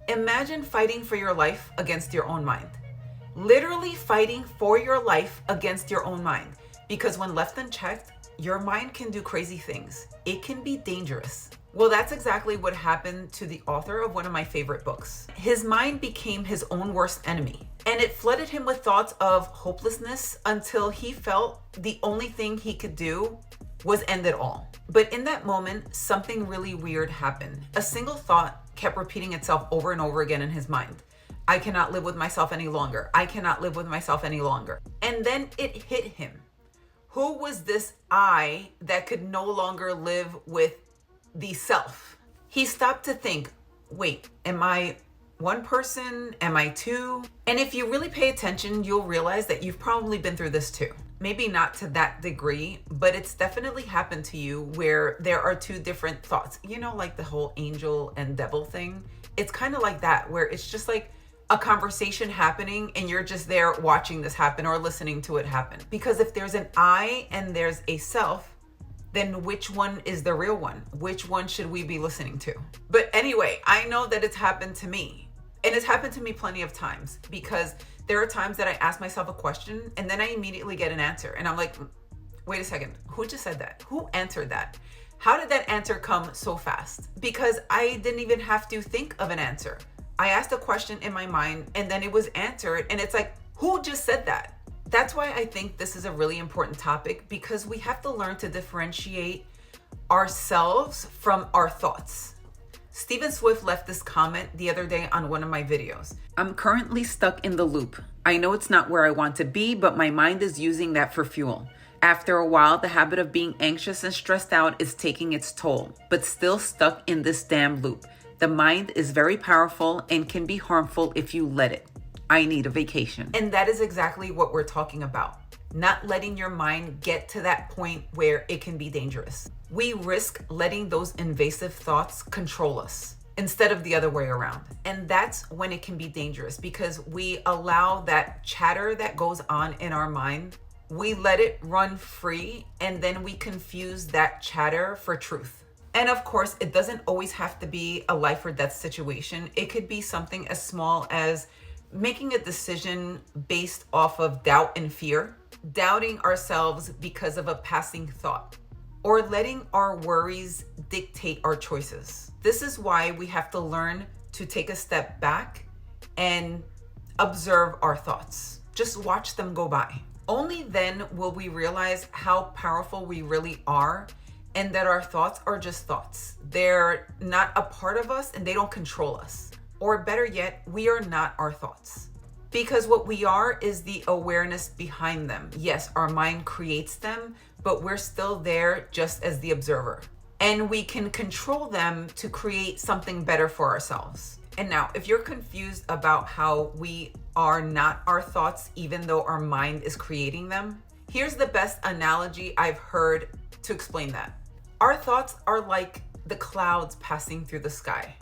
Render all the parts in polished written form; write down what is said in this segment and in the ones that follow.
Imagine fighting for your life against your own mind. Literally fighting for your life against your own mind. Because when left unchecked, your mind can do crazy things. It can be dangerous. Well, that's exactly what happened to the author of one of my favorite books. His mind became his own worst enemy, and it flooded him with thoughts of hopelessness until he felt the only thing he could do was end it all. But in that moment, something really weird happened. A single thought kept repeating itself over and over again in his mind. I cannot live with myself any longer. I cannot live with myself any longer. And then it hit him. Who was this I that could no longer live with the self? He stopped to think, wait, am I one person? Am I two? And if you really pay attention, you'll realize that you've probably been through this too. Maybe not to that degree, but it's definitely happened to you where there are two different thoughts. You know, like the whole angel and devil thing. It's kind of like that, where it's just like a conversation happening and you're just there watching this happen or listening to it happen. Because if there's an I and there's a self, then which one is the real one? Which one should we be listening to? But anyway, I know that it's happened to me. And it's happened to me plenty of times, because there are times that I ask myself a question and then I immediately get an answer. And I'm like, wait a second, who just said that? Who answered that? How did that answer come so fast? Because I didn't even have to think of an answer. I asked a question in my mind and then it was answered. And it's like, who just said that? That's why I think this is a really important topic, because we have to learn to differentiate ourselves from our thoughts. Stephen Swift left this comment the other day on one of my videos. I'm currently stuck in the loop. I know it's not where I want to be, but my mind is using that for fuel. After a while, the habit of being anxious and stressed out is taking its toll, but still stuck in this damn loop. The mind is very powerful and can be harmful if you let it. I need a vacation. And that is exactly what we're talking about. Not letting your mind get to that point where it can be dangerous. We risk letting those invasive thoughts control us instead of the other way around. And that's when it can be dangerous, because we allow that chatter that goes on in our mind. We let it run free, and then we confuse that chatter for truth. And of course, it doesn't always have to be a life or death situation. It could be something as small as making a decision based off of doubt and fear, doubting ourselves because of a passing thought, or letting our worries dictate our choices. This is why we have to learn to take a step back and observe our thoughts. Just watch them go by. Only then will we realize how powerful we really are, and that our thoughts are just thoughts. They're not a part of us and they don't control us. Or better yet, we are not our thoughts. Because what we are is the awareness behind them. Yes, our mind creates them, but we're still there just as the observer. And we can control them to create something better for ourselves. And now, if you're confused about how we are not our thoughts, even though our mind is creating them, here's the best analogy I've heard to explain that. Our thoughts are like the clouds passing through the sky.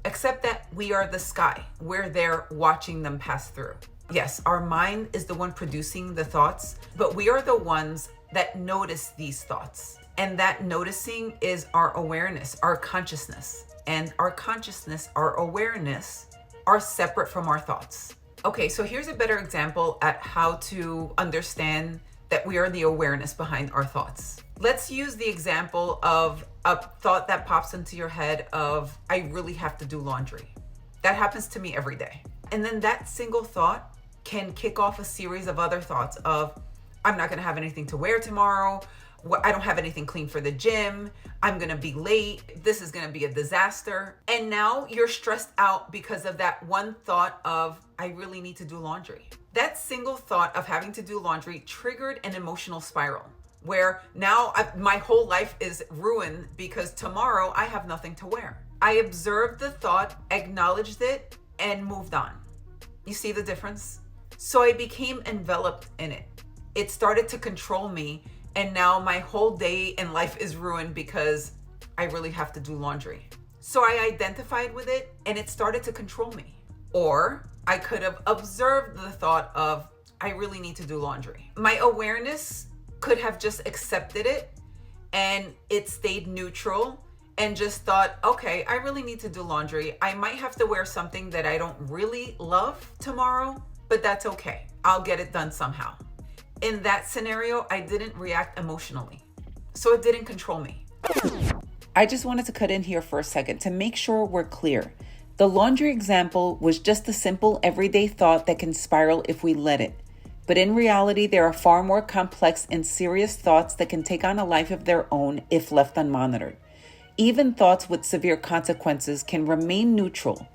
Except that we are the sky. We're there watching them pass through. Yes, our mind is the one producing the thoughts, but we are the ones that notice these thoughts. And that noticing is our awareness, our consciousness. And our consciousness, our awareness are separate from our thoughts. Okay, so here's a better example at how to understand that we are the awareness behind our thoughts. Let's use the example of a thought that pops into your head of, I really have to do laundry. That happens to me every day. And then that single thought can kick off a series of other thoughts of, I'm not gonna have anything to wear tomorrow. I don't have anything clean for the gym. I'm gonna be late. This is gonna be a disaster. And now you're stressed out because of that one thought of, I really need to do laundry. That single thought of having to do laundry triggered an emotional spiral, where now my whole life is ruined because tomorrow I have nothing to wear. I observed the thought, acknowledged it, and moved on. You see the difference? So I became enveloped in it. It started to control me, and now my whole day and life is ruined because I really have to do laundry. So I identified with it, and it started to control me. Or I could have observed the thought of, I really need to do laundry. My awareness could have just accepted it and it stayed neutral, and just thought, okay, I really need to do laundry. I might have to wear something that I don't really love tomorrow, but that's okay. I'll get it done somehow. In that scenario, I didn't react emotionally, so it didn't control me. I just wanted to cut in here for a second to make sure we're clear. The laundry example was just a simple everyday thought that can spiral if we let it. But in reality, there are far more complex and serious thoughts that can take on a life of their own if left unmonitored. Even thoughts with severe consequences can remain neutral.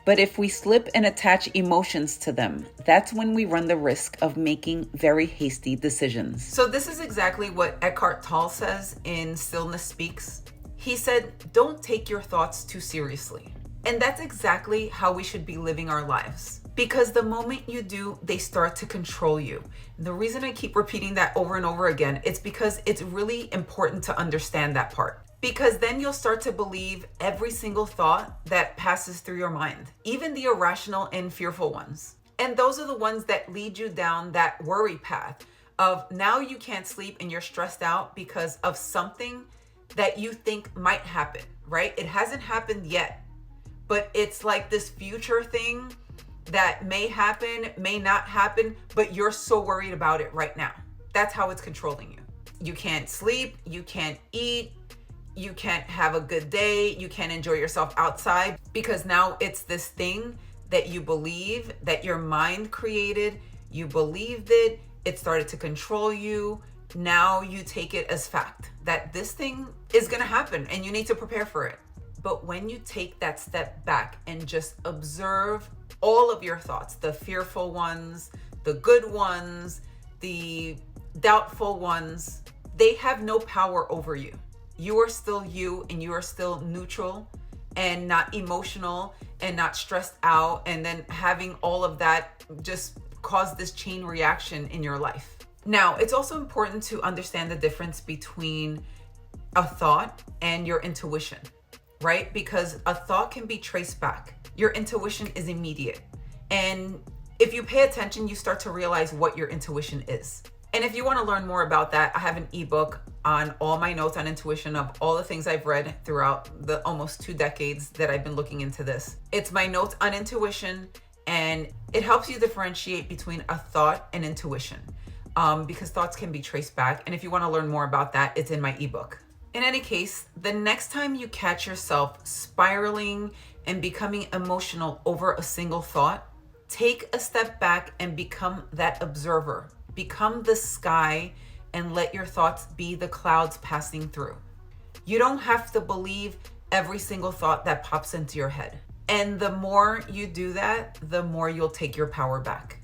But if we slip and attach emotions to them, that's when we run the risk of making very hasty decisions. So this is exactly what Eckhart Tolle says in Stillness Speaks. He said, don't take your thoughts too seriously. And that's exactly how we should be living our lives. Because the moment you do, they start to control you. And the reason I keep repeating that over and over again, it's because it's really important to understand that part. Because then you'll start to believe every single thought that passes through your mind, even the irrational and fearful ones. And those are the ones that lead you down that worry path of now you can't sleep and you're stressed out because of something that you think might happen, right? It hasn't happened yet, but it's like this future thing that may happen, may not happen, but you're so worried about it right now. That's how it's controlling you. You can't sleep, you can't eat, you can't have a good day, you can't enjoy yourself outside because now it's this thing that you believe, that your mind created, you believed it, it started to control you. Now you take it as fact that this thing is gonna happen and you need to prepare for it. But when you take that step back and just observe all of your thoughts, the fearful ones, the good ones, the doubtful ones, they have no power over you. You are still you and you are still neutral and not emotional and not stressed out, and then having all of that just cause this chain reaction in your life. Now, it's also important to understand the difference between a thought and your intuition, right? Because a thought can be traced back. Your intuition is immediate. And if you pay attention, you start to realize what your intuition is. And if you want to learn more about that, I have an ebook on all my notes on intuition of all the things I've read throughout the almost 2 decades that I've been looking into this. It's my notes on intuition, and it helps you differentiate between a thought and intuition, because thoughts can be traced back. And if you want to learn more about that, it's in my ebook. In any case, the next time you catch yourself spiraling and becoming emotional over a single thought, take a step back and become that observer. Become the sky and let your thoughts be the clouds passing through. You don't have to believe every single thought that pops into your head. And the more you do that, the more you'll take your power back.